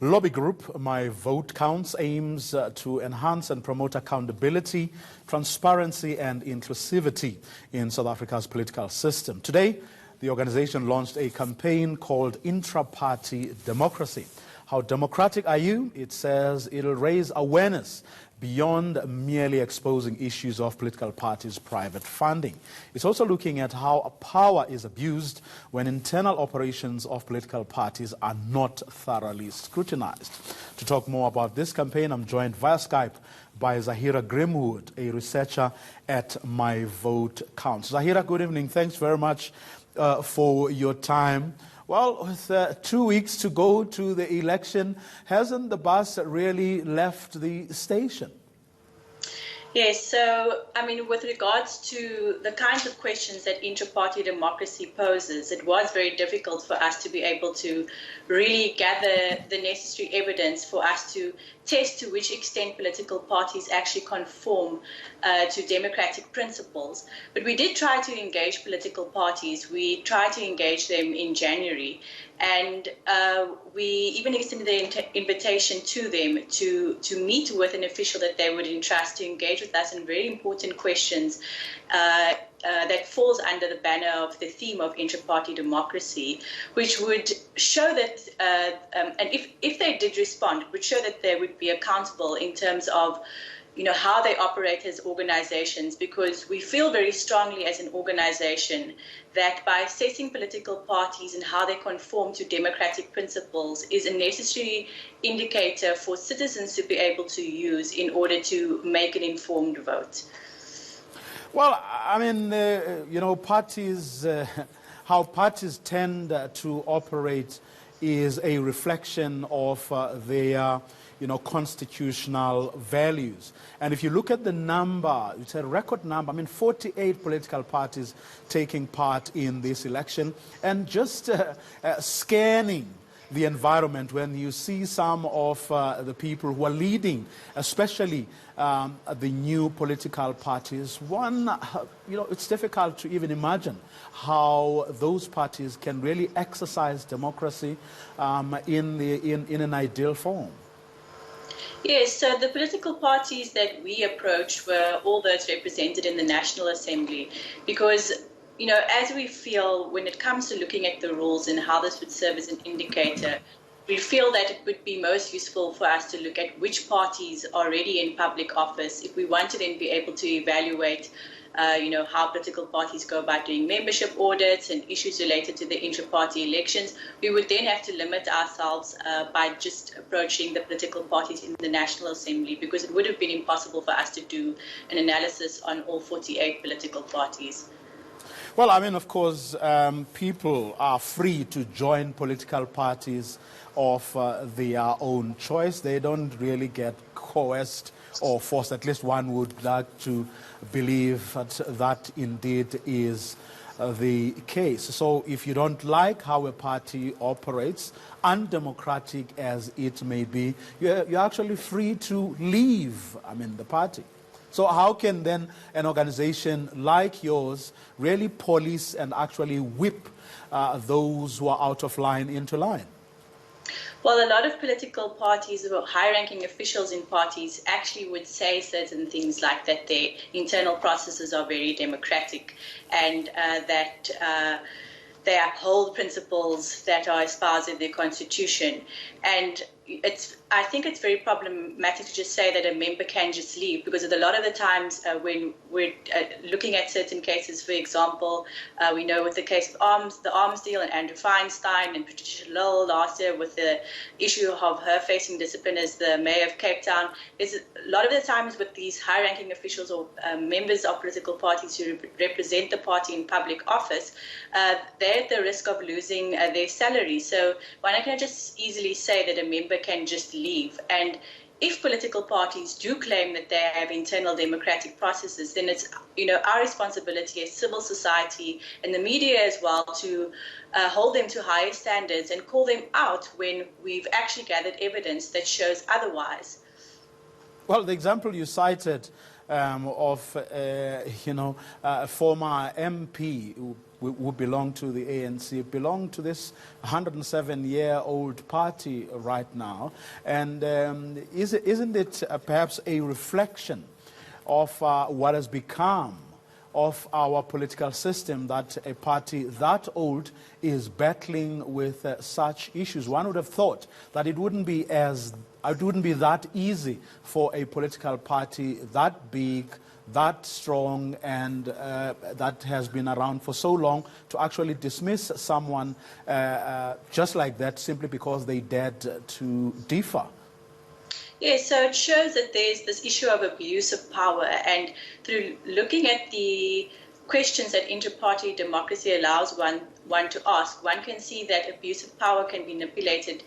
Lobby group My Vote Counts aims to enhance and promote accountability, transparency and inclusivity in South Africa's political system. Today, the organization launched a campaign called Intra-Party Democracy. How democratic are you? It says it'll raise awareness beyond merely exposing issues of political parties' private funding. It's also looking at how power is abused when internal operations of political parties are not thoroughly scrutinized. To talk more about this campaign, I'm joined via Skype by Zahira Grimwood, a researcher at My Vote Counts. Zahira, good evening. Thanks very much for your time. Well, with 2 weeks to go to the election, hasn't the bus really left the station? Yes, so, with regards to the kinds of questions that intra-party democracy poses, it was very difficult for us to be able to really gather the necessary evidence for us to test to which extent political parties actually conform to democratic principles. But we did try to engage political parties. We tried to engage them in January, and we even extended the invitation to them to meet with an official that they would entrust to engage with us in very important questions that falls under the banner of the theme of intra-party democracy, which would show that, and if they did respond, would show that they would be accountable in terms of how they operate as organizations, because we feel very strongly as an organization that by assessing political parties and how they conform to democratic principles is a necessary indicator for citizens to be able to use in order to make an informed vote. Well, parties, how parties tend to operate is a reflection of their constitutional values. And if you look at the number, it's a record number, 48 political parties taking part in this election. And just scanning the environment, when you see some of the people who are leading, especially the new political parties, it's difficult to even imagine how those parties can really exercise democracy in an ideal form. Yes, so the political parties that we approached were all those represented in the National Assembly, because as we feel when it comes to looking at the rules and how this would serve as an indicator, we feel that it would be most useful for us to look at which parties are already in public office if we want to then be able to evaluate how political parties go about doing membership audits and issues related to the intra-party elections. We would then have to limit ourselves by just approaching the political parties in the National Assembly, because it would have been impossible for us to do an analysis on all 48 political parties. Well, of course, people are free to join political parties of their own choice. They don't really get coerced or forced. At least one would like to believe that indeed is the case. So if you don't like how a party operates, undemocratic as it may be, you're actually free to leave, the party. So how can then an organization like yours really police and actually whip those who are out of line into line? Well, a lot of political parties or high-ranking officials in parties actually would say certain things like that their internal processes are very democratic and that they uphold principles that are espoused in their constitution. And I think it's very problematic to just say that a member can just leave, because a lot of the times when we're looking at certain cases, for example, we know with the case of the arms deal and Andrew Feinstein and Patricia Lowell last year with the issue of her facing discipline as the mayor of Cape Town, there's a lot of the times with these high-ranking officials or members of political parties who represent the party in public office, they're at the risk of losing their salary. So one can just easily say that a member can just leave. And if political parties do claim that they have internal democratic processes, then it's our responsibility as civil society and the media as well to hold them to higher standards and call them out when we've actually gathered evidence that shows otherwise. Well, the example you cited of a former MP who belonged to the ANC, belong to this 107-year-old party right now. And isn't it perhaps a reflection of what has become of our political system, that a party that old is battling with such issues? One would have thought that it wouldn't be that easy for a political party that big, that strong, and that has been around for so long to actually dismiss someone just like that simply because they dared to differ. Yes, so it shows that there's this issue of abuse of power, and through looking at the questions that inter-party democracy allows one to ask, one can see that abuse of power can be manipulated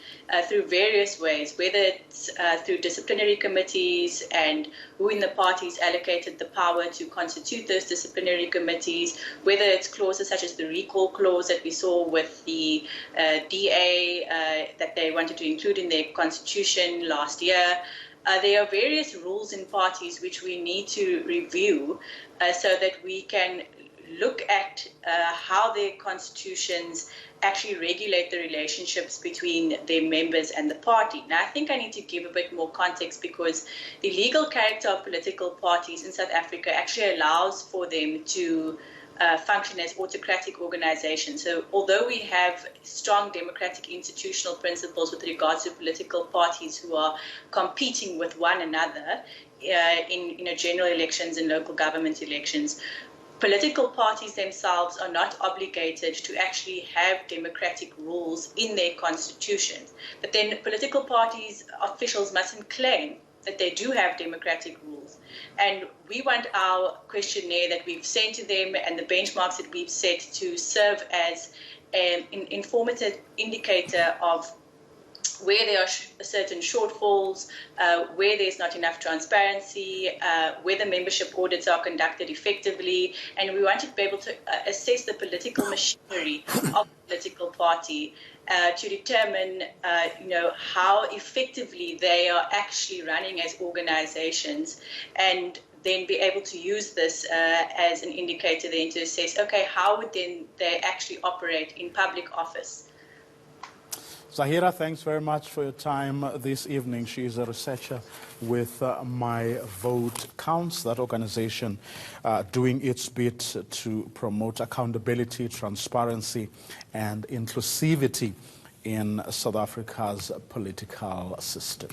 through various ways, whether it's through disciplinary committees and who in the parties allocated the power to constitute those disciplinary committees, whether it's clauses such as the recall clause that we saw with the DA that they wanted to include in their constitution last year. There are various rules in parties which we need to review so that we can look at how their constitutions actually regulate the relationships between their members and the party. Now, I think I need to give a bit more context because the legal character of political parties in South Africa actually allows for them to function as autocratic organizations. So although we have strong democratic institutional principles with regards to political parties who are competing with one another in general elections and local government elections, political parties themselves are not obligated to actually have democratic rules in their constitutions. But then political parties officials mustn't claim that they do have democratic rules. And we want our questionnaire that we've sent to them and the benchmarks that we've set to serve as an informative indicator of where there are certain shortfalls, where there's not enough transparency, whether membership audits are conducted effectively, and we want to be able to assess the political machinery of the political party to determine, how effectively they are actually running as organizations, and then be able to use this as an indicator then to assess, okay, how would then they actually operate in public office. Zahira, thanks very much for your time this evening. She is a researcher with My Vote Counts, that organization doing its bit to promote accountability, transparency, and inclusivity in South Africa's political system.